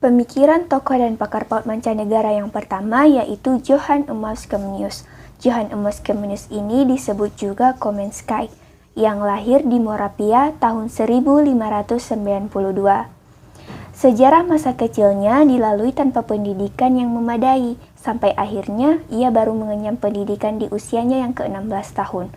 Pemikiran tokoh dan pakar paut mancanegara yang pertama yaitu Johann Amos Comenius. Johann Amos Comenius ini disebut juga Komensky, yang lahir di Moravia tahun 1592. Sejarah masa kecilnya dilalui tanpa pendidikan yang memadai, sampai akhirnya ia baru mengenyam pendidikan di usianya yang ke-16 tahun.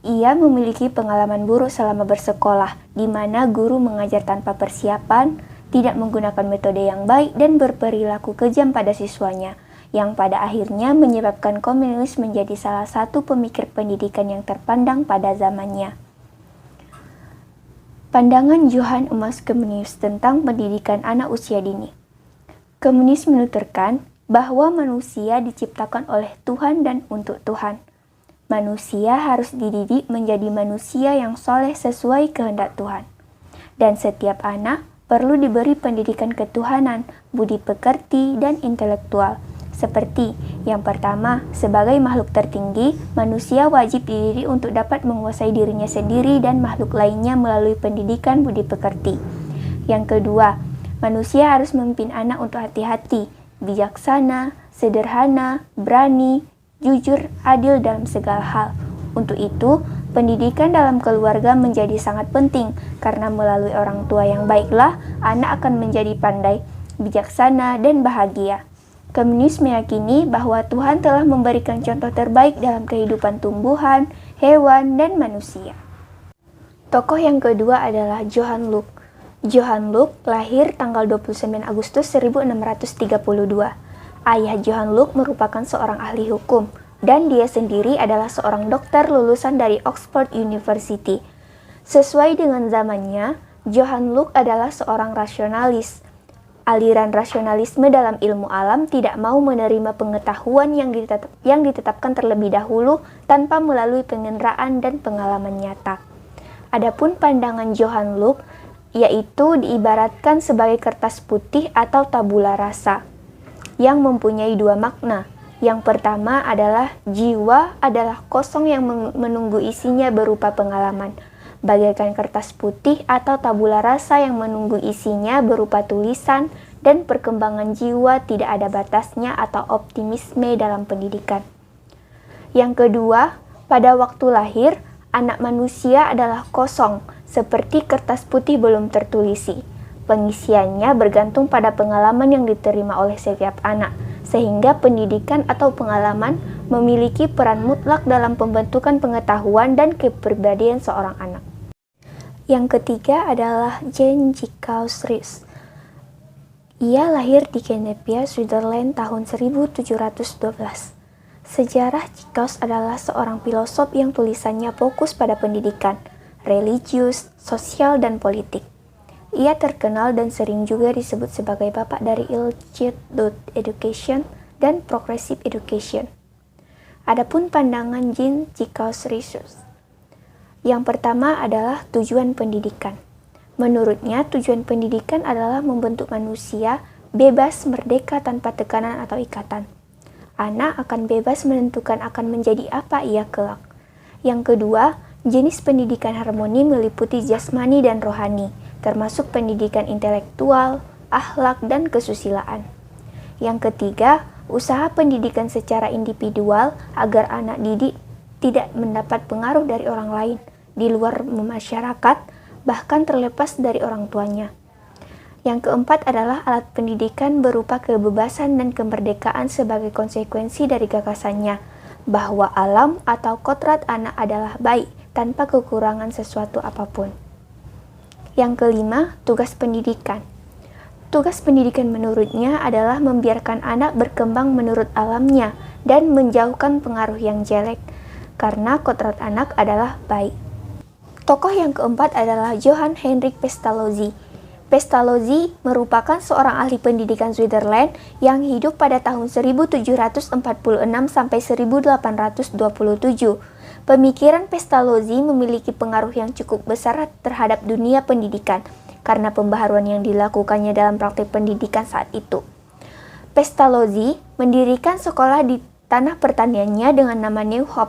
Ia memiliki pengalaman buruk selama bersekolah, di mana guru mengajar tanpa persiapan, tidak menggunakan metode yang baik, dan berperilaku kejam pada siswanya, yang pada akhirnya menyebabkan Comenius menjadi salah satu pemikir pendidikan yang terpandang pada zamannya. Pandangan Johann Amos Comenius tentang pendidikan anak usia dini. Comenius menuturkan bahwa manusia diciptakan oleh Tuhan dan untuk Tuhan. Manusia harus dididik menjadi manusia yang soleh sesuai kehendak Tuhan. Dan setiap anak perlu diberi pendidikan ketuhanan, budi pekerti, dan intelektual. Seperti yang pertama, sebagai makhluk tertinggi, manusia wajib dididik untuk dapat menguasai dirinya sendiri dan makhluk lainnya melalui pendidikan budi pekerti. Yang kedua, manusia harus memimpin anak untuk hati-hati, bijaksana, sederhana, berani, jujur, adil dalam segala hal. Untuk itu, pendidikan dalam keluarga menjadi sangat penting, karena melalui orang tua yang baiklah, anak akan menjadi pandai, bijaksana, dan bahagia. Comenius meyakini bahwa Tuhan telah memberikan contoh terbaik dalam kehidupan tumbuhan, hewan, dan manusia. Tokoh yang kedua adalah Johann Locke. Johann Locke lahir tanggal 29 Agustus 1632. Ayah Johann Locke merupakan seorang ahli hukum, dan dia sendiri adalah seorang dokter lulusan dari Oxford University. Sesuai dengan zamannya, Johann Locke adalah seorang rasionalis. Aliran rasionalisme dalam ilmu alam tidak mau menerima pengetahuan yang ditetapkan terlebih dahulu tanpa melalui pengenderaan dan pengalaman nyata. Adapun pandangan Johann Locke yaitu diibaratkan sebagai kertas putih atau tabula rasa yang mempunyai dua makna. Yang pertama adalah jiwa adalah kosong yang menunggu isinya berupa pengalaman, bagaikan kertas putih atau tabula rasa yang menunggu isinya berupa tulisan, dan perkembangan jiwa tidak ada batasnya atau optimisme dalam pendidikan. Yang kedua, pada waktu lahir, anak manusia adalah kosong, seperti kertas putih belum tertulisi. Pengisiannya bergantung pada pengalaman yang diterima oleh setiap anak, sehingga pendidikan atau pengalaman memiliki peran mutlak dalam pembentukan pengetahuan dan kepribadian seorang anak. Yang ketiga adalah Jean Jacques Rousseau. Ia lahir di Geneva, Switzerland tahun 1712. Sejarah Jacques adalah seorang filosof yang tulisannya fokus pada pendidikan, religius, sosial, dan politik. Ia terkenal dan sering juga disebut sebagai bapak dari Illicit Education dan Progressive Education. Adapun pandangan Jean Jacques Rousseau. Yang pertama adalah tujuan pendidikan. Menurutnya, tujuan pendidikan adalah membentuk manusia bebas, merdeka, tanpa tekanan atau ikatan. Anak akan bebas menentukan akan menjadi apa ia kelak. Yang kedua, jenis pendidikan harmoni meliputi jasmani dan rohani, termasuk pendidikan intelektual, akhlak, dan kesusilaan. Yang ketiga, usaha pendidikan secara individual agar anak didik tidak mendapat pengaruh dari orang lain di luar masyarakat, bahkan terlepas dari orang tuanya. Yang keempat adalah alat pendidikan berupa kebebasan dan kemerdekaan sebagai konsekuensi dari gagasannya, bahwa alam atau kodrat anak adalah baik tanpa kekurangan sesuatu apapun. Yang kelima, tugas pendidikan. Tugas pendidikan menurutnya adalah membiarkan anak berkembang menurut alamnya dan menjauhkan pengaruh yang jelek, karena kodrat anak adalah baik. Tokoh yang keempat adalah Johann Heinrich Pestalozzi. Pestalozzi merupakan seorang ahli pendidikan Switzerland yang hidup pada tahun 1746 sampai 1827. Pemikiran Pestalozzi memiliki pengaruh yang cukup besar terhadap dunia pendidikan karena pembaharuan yang dilakukannya dalam praktik pendidikan saat itu. Pestalozzi mendirikan sekolah di tanah pertaniannya dengan nama Neuhof.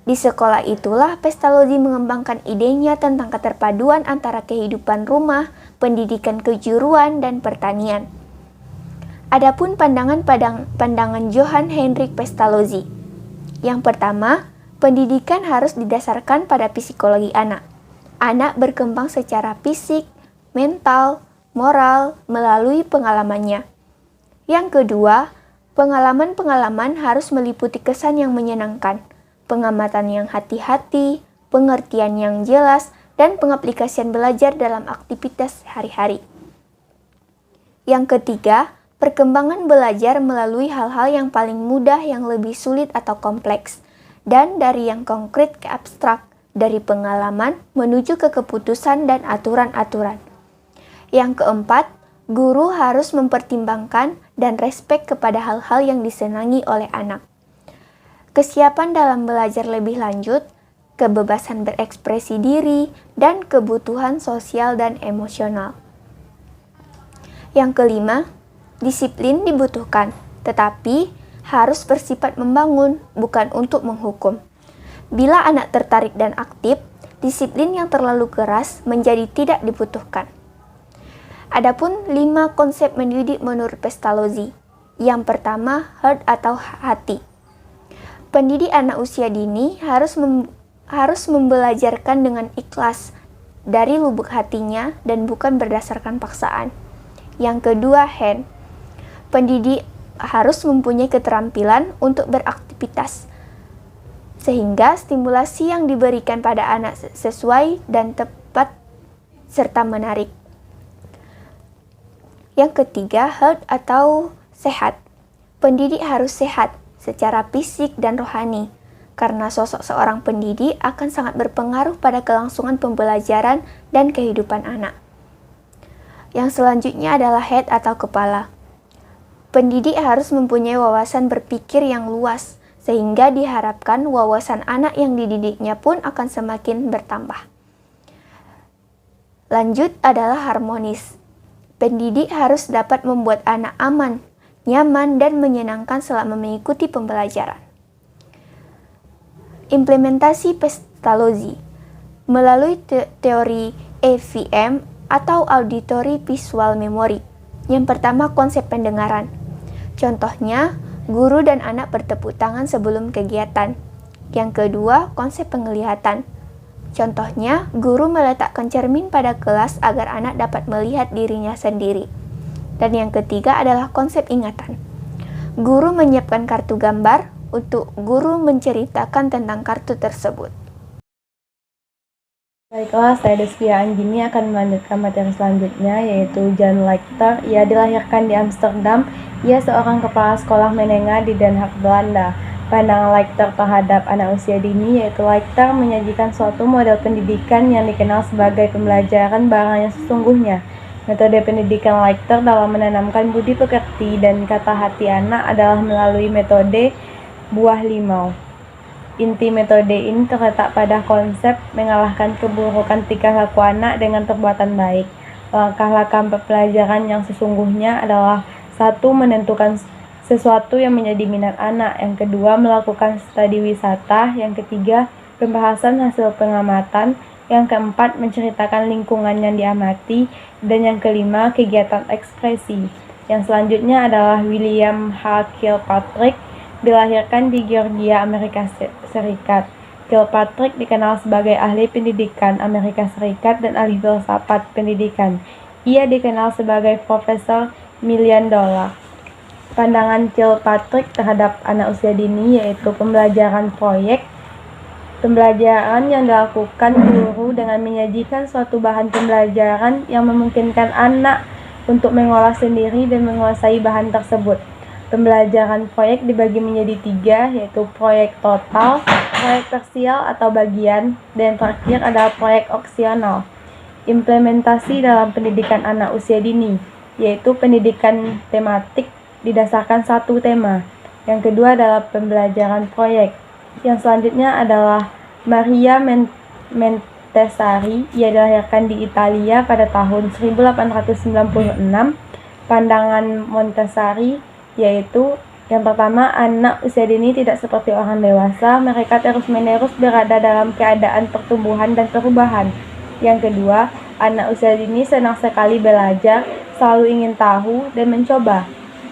Di sekolah itulah Pestalozzi mengembangkan idenya tentang keterpaduan antara kehidupan rumah, pendidikan kejuruan, dan pertanian. Adapun pandangan Johann Heinrich Pestalozzi. Yang pertama, pendidikan harus didasarkan pada psikologi anak. Anak berkembang secara fisik, mental, moral melalui pengalamannya. Yang kedua, pengalaman-pengalaman harus meliputi kesan yang menyenangkan, pengamatan yang hati-hati, pengertian yang jelas, dan pengaplikasian belajar dalam aktivitas sehari-hari. Yang ketiga, perkembangan belajar melalui hal-hal yang paling mudah yang lebih sulit atau kompleks, dan dari yang konkret ke abstrak, dari pengalaman menuju ke keputusan dan aturan-aturan. Yang keempat, guru harus mempertimbangkan dan respek kepada hal-hal yang disenangi oleh anak. Kesiapan dalam belajar lebih lanjut, kebebasan berekspresi diri, dan kebutuhan sosial dan emosional. Yang kelima, disiplin dibutuhkan, tetapi harus bersifat membangun, bukan untuk menghukum. Bila anak tertarik dan aktif, disiplin yang terlalu keras menjadi tidak dibutuhkan. Adapun 5 konsep mendidik menurut Pestalozzi. Yang pertama, heart atau hati. Pendidik anak usia dini harus membelajarkan dengan ikhlas dari lubuk hatinya dan bukan berdasarkan paksaan. Yang kedua, hand. Pendidik harus mempunyai keterampilan untuk beraktivitas, sehingga stimulasi yang diberikan pada anak sesuai dan tepat serta menarik. Yang ketiga, health atau sehat. Pendidik harus sehat secara fisik dan rohani, karena sosok seorang pendidik akan sangat berpengaruh pada kelangsungan pembelajaran dan kehidupan anak. Yang selanjutnya adalah head atau kepala. Pendidik harus mempunyai wawasan berpikir yang luas, sehingga diharapkan wawasan anak yang dididiknya pun akan semakin bertambah. Lanjut adalah harmonis. Pendidik harus dapat membuat anak aman, nyaman, dan menyenangkan selama mengikuti pembelajaran. Implementasi Pestalozzi melalui teori AVM atau Auditory Visual Memory. Yang pertama, konsep pendengaran. Contohnya, guru dan anak bertepuk tangan sebelum kegiatan. Yang kedua, konsep penglihatan. Contohnya, guru meletakkan cermin pada kelas agar anak dapat melihat dirinya sendiri. Dan yang ketiga adalah konsep ingatan. Guru menyiapkan kartu gambar untuk guru menceritakan tentang kartu tersebut. Baiklah, saya Desvia Anggini akan melanjutkan materi selanjutnya, yaitu Jan Lichter. Ia dilahirkan di Amsterdam. Ia seorang kepala sekolah menengah di Den Haag, Belanda. Pandangan Lichter terhadap anak usia dini, yaitu Lichter menyajikan suatu model pendidikan yang dikenal sebagai pembelajaran barang yang sesungguhnya. Metode pendidikan Lichter dalam menanamkan budi pekerti dan kata hati anak adalah melalui metode buah limau. Inti metode ini terletak pada konsep mengalahkan keburukan tingkah laku anak dengan perbuatan baik. Langkah-langkah pelajaran yang sesungguhnya adalah: 1. Menentukan sesuatu yang menjadi minat anak. Yang kedua, melakukan studi wisata. Yang ketiga, pembahasan hasil pengamatan. Yang keempat, menceritakan lingkungan yang diamati. Dan yang kelima, kegiatan ekspresi. Yang selanjutnya adalah William H. Kilpatrick, dilahirkan di Georgia, Amerika Serikat. Kilpatrick dikenal sebagai ahli pendidikan Amerika Serikat dan ahli filsafat pendidikan. Ia dikenal sebagai Profesor Million Dollar. Pandangan Kilpatrick terhadap anak usia dini yaitu pembelajaran proyek. Pembelajaran yang dilakukan guru dengan menyajikan suatu bahan pembelajaran yang memungkinkan anak untuk mengolah sendiri dan menguasai bahan tersebut. Pembelajaran proyek dibagi menjadi 3, yaitu proyek total, proyek parsial atau bagian, dan terakhir adalah proyek opsional. Implementasi dalam pendidikan anak usia dini, yaitu pendidikan tematik didasarkan satu tema. Yang kedua adalah pembelajaran proyek. Yang selanjutnya adalah Maria Montessori. Ia dilahirkan di Italia pada tahun 1896. Pandangan Montessori yaitu Yang pertama, anak usia dini tidak seperti orang dewasa, mereka terus-menerus berada dalam keadaan pertumbuhan dan perubahan. Yang kedua, anak usia dini senang sekali belajar, selalu ingin tahu dan mencoba.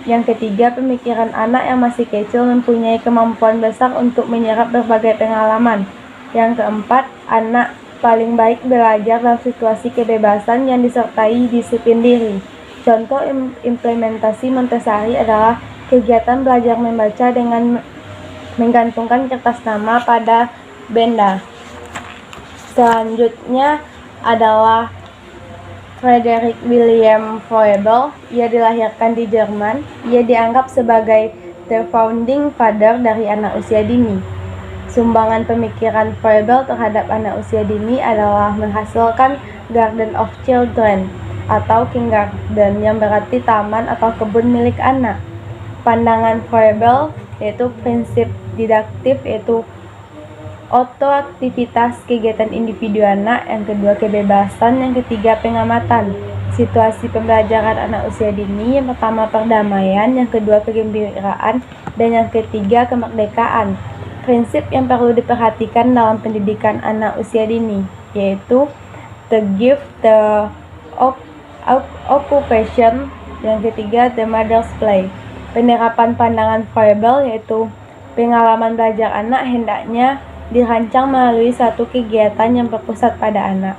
Yang ketiga, pemikiran anak yang masih kecil mempunyai kemampuan besar untuk menyerap berbagai pengalaman. Yang keempat, anak paling baik belajar dalam situasi kebebasan yang disertai disiplin diri. Contoh implementasi Montessori adalah kegiatan belajar membaca dengan menggantungkan kertas nama pada benda. Selanjutnya adalah Frederick William Froebel. Ia dilahirkan di Jerman. Ia dianggap sebagai the founding father dari anak usia dini. Sumbangan pemikiran Froebel terhadap anak usia dini adalah menghasilkan Garden of Children atau kindergarten, yang berarti taman atau kebun milik anak. Pandangan Froebel yaitu prinsip didaktif, yaitu otoaktivitas kegiatan individu anak, yang kedua kebebasan, yang ketiga pengamatan situasi pembelajaran anak usia dini, yang pertama perdamaian, yang kedua kegembiraan, dan yang ketiga kemerdekaan. Prinsip yang perlu diperhatikan dalam pendidikan anak usia dini yaitu the gift, the occupation, yang ketiga the mother's play. Penerapan pandangan Froebel yaitu pengalaman belajar anak hendaknya dirancang melalui satu kegiatan yang berpusat pada anak.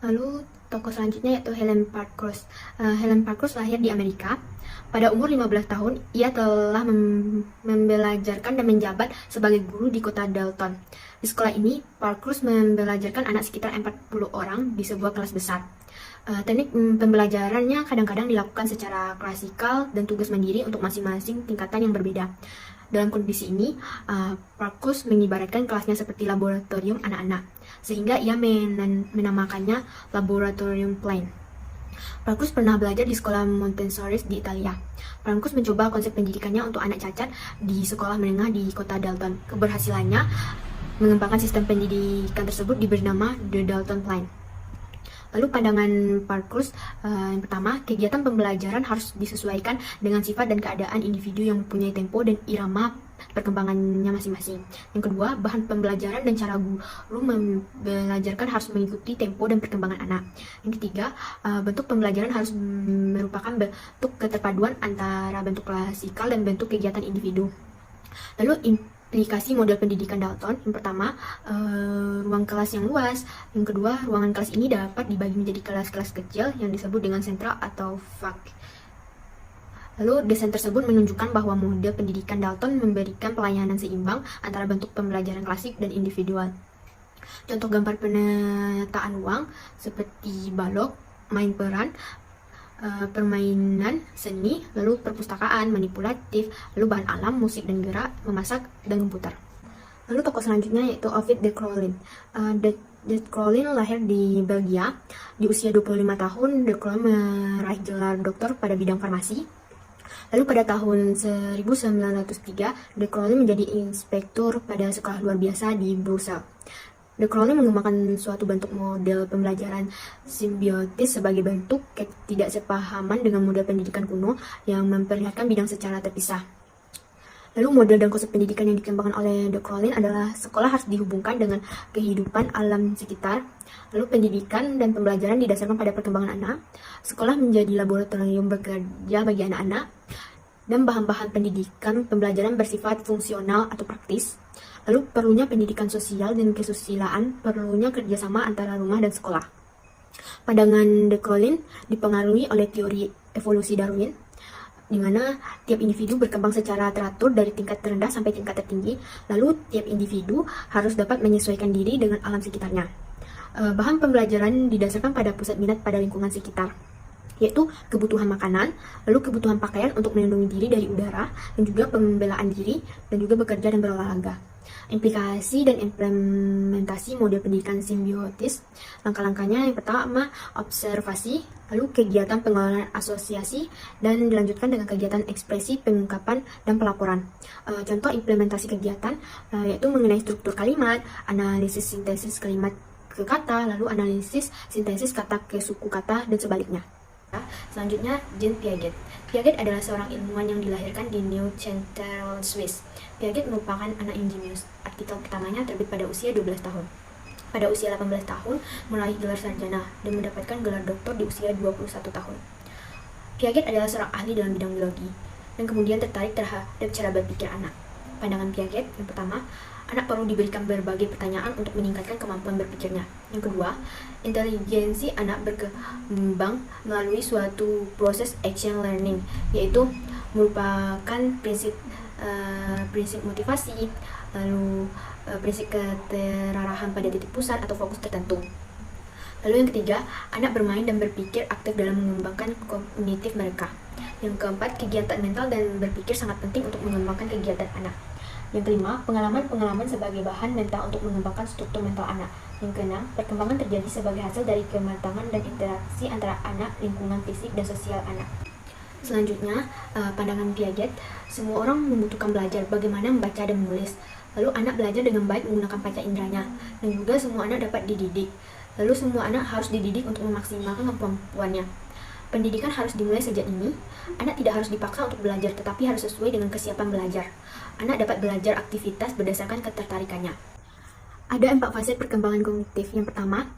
Lalu tokoh selanjutnya yaitu Helen Parkhurst. Helen Parkhurst lahir di Amerika. Pada umur 15 tahun, ia telah membelajarkan dan menjabat sebagai guru di kota Dalton. Di sekolah ini, Parkhurst membelajarkan anak sekitar 40 orang di sebuah kelas besar. Teknik pembelajarannya kadang-kadang dilakukan secara klasikal dan tugas mandiri untuk masing-masing tingkatan yang berbeda. Dalam kondisi ini, Parkhurst mengibaratkan kelasnya seperti laboratorium anak-anak, sehingga ia menamakannya Laboratorium Plain. Parkhurst pernah belajar di sekolah Montessori di Italia. Parkhurst mencoba konsep pendidikannya untuk anak cacat di sekolah menengah di kota Dalton. Keberhasilannya mengembangkan sistem pendidikan tersebut diberi nama The Dalton Plan. Lalu pandangan Parkhurst, yang pertama, kegiatan pembelajaran harus disesuaikan dengan sifat dan keadaan individu yang mempunyai tempo dan irama perkembangannya masing-masing. Yang kedua, bahan pembelajaran dan cara guru membelajarkan harus mengikuti tempo dan perkembangan anak. Yang ketiga, bentuk pembelajaran harus merupakan bentuk keterpaduan antara bentuk klasikal dan bentuk kegiatan individu. Lalu aplikasi model pendidikan Dalton. Yang pertama, ruang kelas yang luas. Yang kedua, ruangan kelas ini dapat dibagi menjadi kelas-kelas kecil yang disebut dengan sentra atau vak. Lalu desain tersebut menunjukkan bahwa model pendidikan Dalton memberikan pelayanan seimbang antara bentuk pembelajaran klasik dan individual. Contoh gambar penataan ruang seperti balok, main peran, permainan seni, lalu perpustakaan, manipulatif, lalu bahan alam, musik dan gerak, memasak, dan komputer. Lalu tokoh selanjutnya yaitu Ovid de Crowlin. De Crowlin lahir di Belgia. Di usia 25 tahun, De Crowlin meraih gelar doktor pada bidang farmasi. Lalu pada tahun 1903, De Crowlin menjadi inspektur pada sekolah luar biasa di Brussels. De Crowlin mengembangkan suatu bentuk model pembelajaran simbiotis sebagai bentuk ketidaksepahaman dengan model pendidikan kuno yang memperlihatkan bidang secara terpisah. Lalu model dan konsep pendidikan yang dikembangkan oleh De Crowlin adalah sekolah harus dihubungkan dengan kehidupan alam sekitar. Lalu pendidikan dan pembelajaran didasarkan pada perkembangan anak. Sekolah menjadi laboratorium bekerja bagi anak-anak. Dan bahan-bahan pendidikan pembelajaran bersifat fungsional atau praktis. Lalu perlunya pendidikan sosial dan kesusilaan, perlunya kerjasama antara rumah dan sekolah. Pandangan De Crowlin dipengaruhi oleh teori evolusi Darwin, di mana tiap individu berkembang secara teratur dari tingkat terendah sampai tingkat tertinggi, lalu tiap individu harus dapat menyesuaikan diri dengan alam sekitarnya. Bahan pembelajaran didasarkan pada pusat minat pada lingkungan sekitar, yaitu kebutuhan makanan, lalu kebutuhan pakaian untuk melindungi diri dari udara, dan juga pembelaan diri, dan juga bekerja dan berolahraga. Implikasi dan implementasi model pendidikan simbiotis. Langkah-langkahnya yang pertama, observasi, lalu kegiatan pengelolaan asosiasi, dan dilanjutkan dengan kegiatan ekspresi, pengungkapan, dan pelaporan. Contoh implementasi kegiatan yaitu mengenai struktur kalimat, analisis sintesis kalimat ke kata, lalu analisis sintesis kata ke suku kata, dan sebaliknya. Selanjutnya, Jean Piaget. Piaget adalah seorang ilmuwan yang dilahirkan di Neuchâtel, Swiss. Piaget merupakan anak yang jenius. Artikel pertamanya terbit pada usia 12 tahun. Pada usia 18 tahun, meraih gelar sarjana dan mendapatkan gelar doktor di usia 21 tahun. Piaget adalah seorang ahli dalam bidang biologi dan kemudian tertarik terhadap cara berpikir anak. Pandangan Piaget, yang pertama, anak perlu diberikan berbagai pertanyaan untuk meningkatkan kemampuan berpikirnya. Yang kedua, intelijensi anak berkembang melalui suatu proses action learning, yaitu merupakan prinsip motivasi, lalu prinsip keterarahan pada titik pusat atau fokus tertentu. Lalu yang ketiga, anak bermain dan berpikir aktif dalam mengembangkan kognitif mereka. Yang keempat, kegiatan mental dan berpikir sangat penting untuk mengembangkan kegiatan anak. Yang kelima, pengalaman sebagai bahan mental untuk mengembangkan struktur mental anak. Yang keenam, perkembangan terjadi sebagai hasil dari kematangan dan interaksi antara anak, lingkungan fisik, dan sosial anak. Selanjutnya, pandangan Piaget, semua orang membutuhkan belajar bagaimana membaca dan menulis. Lalu anak belajar dengan baik menggunakan panca inderanya, dan juga semua anak dapat dididik. Lalu semua anak harus dididik untuk memaksimalkan kemampuannya. Pendidikan harus dimulai sejak dini. Anak tidak harus dipaksa untuk belajar, tetapi harus sesuai dengan kesiapan belajar. Anak dapat belajar aktivitas berdasarkan ketertarikannya. Ada 4 fase perkembangan kognitif. Yang pertama,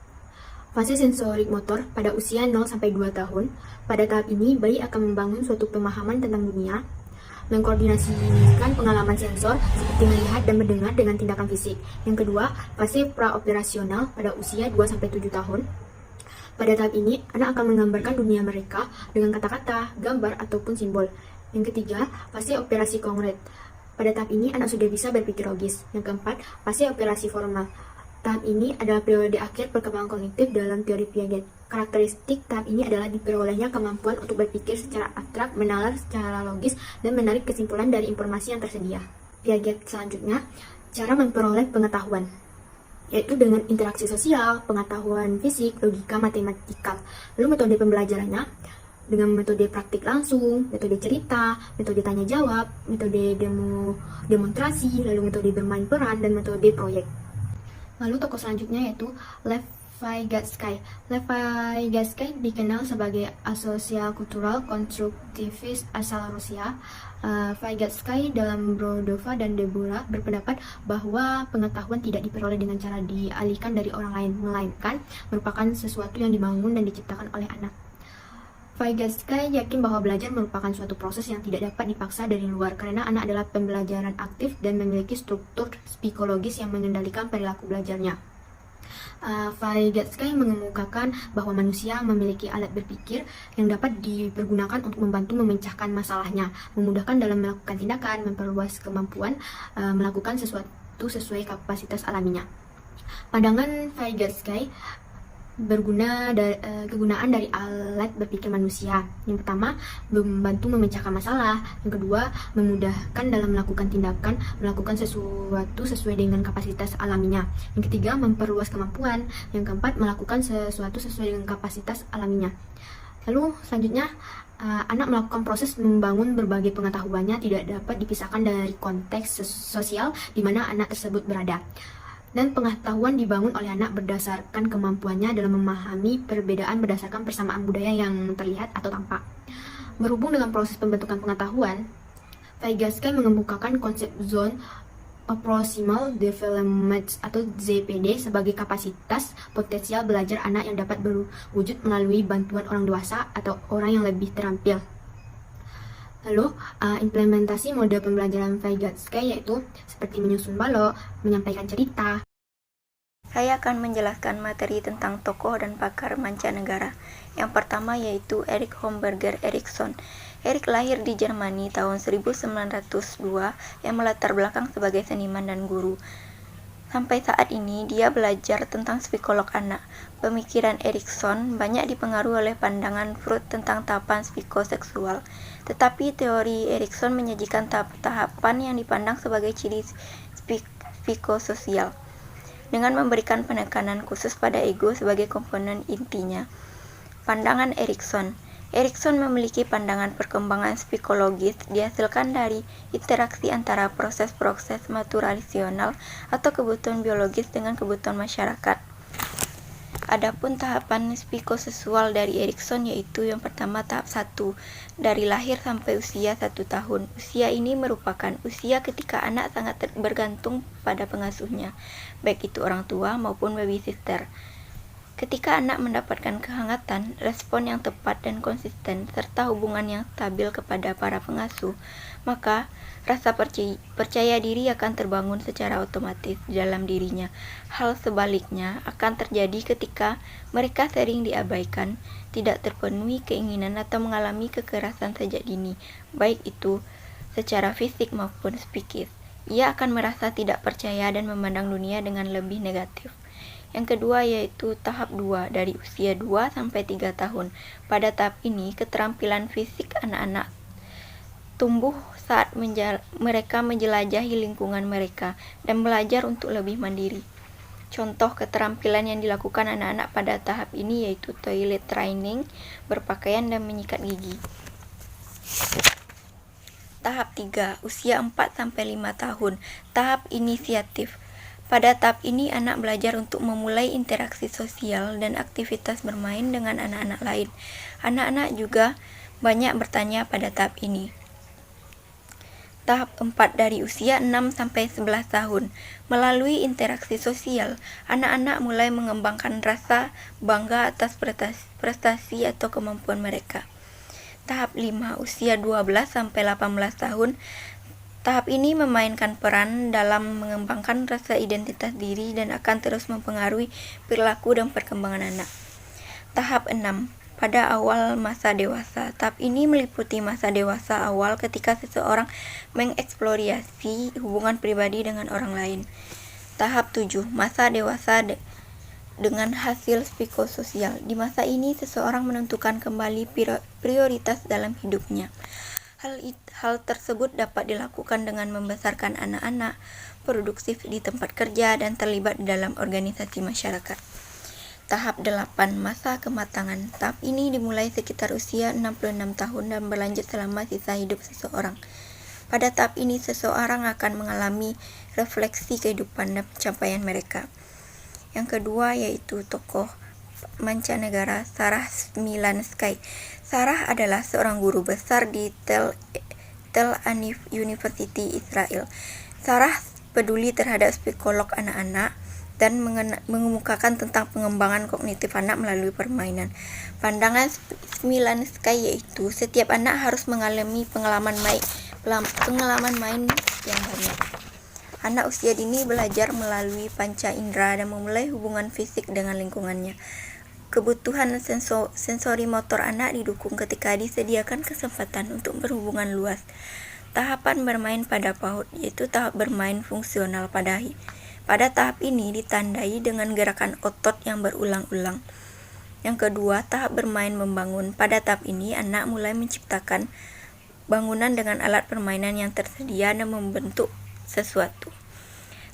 fase sensorik motor pada usia 0-2 tahun. Pada tahap ini, bayi akan membangun suatu pemahaman tentang dunia, mengkoordinasikan pengalaman sensor seperti melihat dan mendengar dengan tindakan fisik. Yang kedua, fase praoperasional pada usia 2-7 tahun. Pada tahap ini, anak akan menggambarkan dunia mereka dengan kata-kata, gambar, ataupun simbol. Yang ketiga, fase operasi konkret. Pada tahap ini, anak sudah bisa berpikir logis. Yang keempat, fase operasi formal. Tahap ini adalah periode akhir perkembangan kognitif dalam teori Piaget. Karakteristik tahap ini adalah diperolehnya kemampuan untuk berpikir secara abstrak, menalar secara logis, dan menarik kesimpulan dari informasi yang tersedia. Piaget selanjutnya, cara memperoleh pengetahuan, yaitu dengan interaksi sosial, pengetahuan fisik, logika, matematika. Lalu metode pembelajarannya dengan metode praktik langsung, metode cerita, metode tanya jawab, metode demonstrasi, lalu metode bermain peran, dan metode proyek. Lalu tokoh selanjutnya yaitu Lev Vygotsky. Lev Vygotsky dikenal sebagai asosial kultural konstruktivis asal Rusia. Vygotsky dalam Brodova dan Deborah berpendapat bahwa pengetahuan tidak diperoleh dengan cara dialihkan dari orang lain, melainkan merupakan sesuatu yang dibangun dan diciptakan oleh anak. Vygotsky yakin bahwa belajar merupakan suatu proses yang tidak dapat dipaksa dari luar, karena anak adalah pembelajaran aktif dan memiliki struktur psikologis yang mengendalikan perilaku belajarnya. Vygotsky mengemukakan bahwa manusia memiliki alat berpikir yang dapat dipergunakan untuk membantu memecahkan masalahnya, memudahkan dalam melakukan tindakan, memperluas kemampuan melakukan sesuatu sesuai kapasitas alaminya. Pandangan Vygotsky kegunaan dari alat berpikir manusia. Yang pertama, membantu memecahkan masalah. Yang kedua, memudahkan dalam melakukan tindakan, melakukan sesuatu sesuai dengan kapasitas alaminya. Yang ketiga, memperluas kemampuan. Yang keempat, melakukan sesuatu sesuai dengan kapasitas alaminya. Lalu selanjutnya, anak melakukan proses membangun berbagai pengetahuannya tidak dapat dipisahkan dari konteks sosial di mana anak tersebut berada. Dan pengetahuan dibangun oleh anak berdasarkan kemampuannya dalam memahami perbedaan berdasarkan persamaan budaya yang terlihat atau tampak. Berhubung dengan proses pembentukan pengetahuan, Vygotsky mengemukakan konsep Zone of Proximal Development atau ZPD sebagai kapasitas potensial belajar anak yang dapat berwujud melalui bantuan orang dewasa atau orang yang lebih terampil. Lalu, implementasi mode pembelajaran Vygotsky yaitu seperti menyusun balok, menyampaikan cerita. Saya akan menjelaskan materi tentang tokoh dan pakar mancanegara. Yang pertama yaitu Erich Homberger Eriksson. Erich lahir di Jermani tahun 1902 yang melatar belakang sebagai seniman dan guru. Sampai saat ini, dia belajar tentang psikolog anak. Pemikiran Eriksson banyak dipengaruhi oleh pandangan Freud tentang tahapan psikoseksual. Tetapi teori Eriksson menyajikan tahapan yang dipandang sebagai ciri psikososial, dengan memberikan penekanan khusus pada ego sebagai komponen intinya. Pandangan Eriksson memiliki pandangan perkembangan psikologis dihasilkan dari interaksi antara proses-proses maturasional atau kebutuhan biologis dengan kebutuhan masyarakat. Adapun tahapan psikoseksual dari Erikson yaitu yang pertama tahap 1, dari lahir sampai usia 1 tahun. Usia ini merupakan usia ketika anak sangat bergantung pada pengasuhnya, baik itu orang tua maupun babysitter. Ketika anak mendapatkan kehangatan, respon yang tepat dan konsisten, serta hubungan yang stabil kepada para pengasuh, maka rasa percaya diri akan terbangun secara otomatis di dalam dirinya. Hal sebaliknya akan terjadi ketika mereka sering diabaikan, tidak terpenuhi keinginan atau mengalami kekerasan sejak dini, baik itu secara fisik maupun psikis. Ia akan merasa tidak percaya dan memandang dunia dengan lebih negatif. Yang kedua yaitu tahap 2, dari usia 2 sampai 3 tahun. Pada tahap ini, keterampilan fisik anak-anak tumbuh saat mereka menjelajahi lingkungan mereka dan belajar untuk lebih mandiri. Contoh keterampilan yang dilakukan anak-anak pada tahap ini yaitu toilet training, berpakaian, dan menyikat gigi. Tahap 3, usia 4 sampai 5 tahun. Tahap inisiatif. Pada tahap ini, anak belajar untuk memulai interaksi sosial dan aktivitas bermain dengan anak-anak lain. Anak-anak juga banyak bertanya pada tahap ini. Tahap 4, dari usia 6 sampai 11 tahun. Melalui interaksi sosial, anak-anak mulai mengembangkan rasa bangga atas prestasi atau kemampuan mereka. Tahap 5, usia 12 sampai 18 tahun. Tahap ini memainkan peran dalam mengembangkan rasa identitas diri dan akan terus mempengaruhi perilaku dan perkembangan anak. Tahap 6, pada awal masa dewasa. Tahap ini meliputi masa dewasa awal ketika seseorang mengeksplorasi hubungan pribadi dengan orang lain. Tahap 7, masa dewasa dengan hasil psikososial. Di masa ini, seseorang menentukan kembali prioritas dalam hidupnya. Hal tersebut dapat dilakukan dengan membesarkan anak-anak, produktif di tempat kerja, dan terlibat dalam organisasi masyarakat. Tahap 8, masa kematangan. Tahap ini dimulai sekitar usia 66 tahun dan berlanjut selama sisa hidup seseorang. Pada tahap ini, seseorang akan mengalami refleksi kehidupan dan pencapaian mereka. Yang kedua yaitu tokoh mancanegara Sarah Smilansky. Sarah adalah seorang guru besar di Tel Aviv University, Israel. Sarah peduli terhadap psikolog anak-anak dan mengemukakan tentang pengembangan kognitif anak melalui permainan. Pandangan Smilansky yaitu setiap anak harus mengalami pengalaman main yang banyak. Anak usia dini belajar melalui panca indera dan memulai hubungan fisik dengan lingkungannya. Kebutuhan sensori motor anak didukung ketika disediakan kesempatan untuk berhubungan luas. Tahapan bermain pada PAUD yaitu tahap bermain fungsional pada tahap ini ditandai dengan gerakan otot yang berulang-ulang. Yang kedua, tahap bermain membangun. Pada tahap ini, anak mulai menciptakan bangunan dengan alat permainan yang tersedia dan membentuk sesuatu.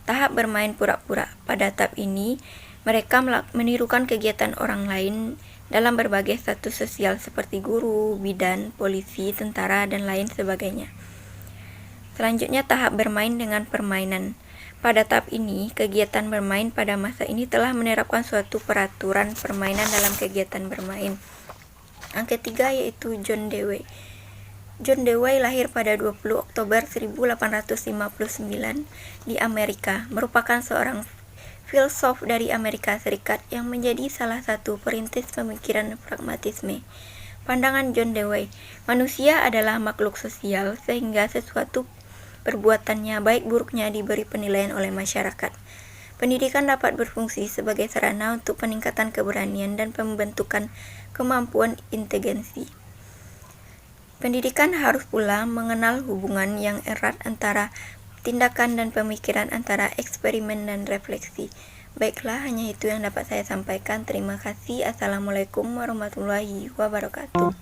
Tahap bermain pura-pura. Pada tahap ini, mereka menirukan kegiatan orang lain dalam berbagai status sosial seperti guru, bidan, polisi, tentara, dan lain sebagainya. Selanjutnya, tahap bermain dengan permainan. Pada tahap ini, kegiatan bermain pada masa ini telah menerapkan suatu peraturan permainan dalam kegiatan bermain. Yang ketiga yaitu John Dewey. John Dewey lahir pada 20 Oktober 1859 di Amerika, merupakan seorang filsuf dari Amerika Serikat yang menjadi salah satu perintis pemikiran pragmatisme. Pandangan John Dewey, manusia adalah makhluk sosial sehingga sesuatu perbuatannya baik buruknya diberi penilaian oleh masyarakat. Pendidikan dapat berfungsi sebagai sarana untuk peningkatan keberanian dan pembentukan kemampuan inteligensi. Pendidikan harus pula mengenal hubungan yang erat antara tindakan dan pemikiran, antara eksperimen dan refleksi. Baiklah, hanya itu yang dapat saya sampaikan. Terima kasih. Assalamualaikum warahmatullahi wabarakatuh.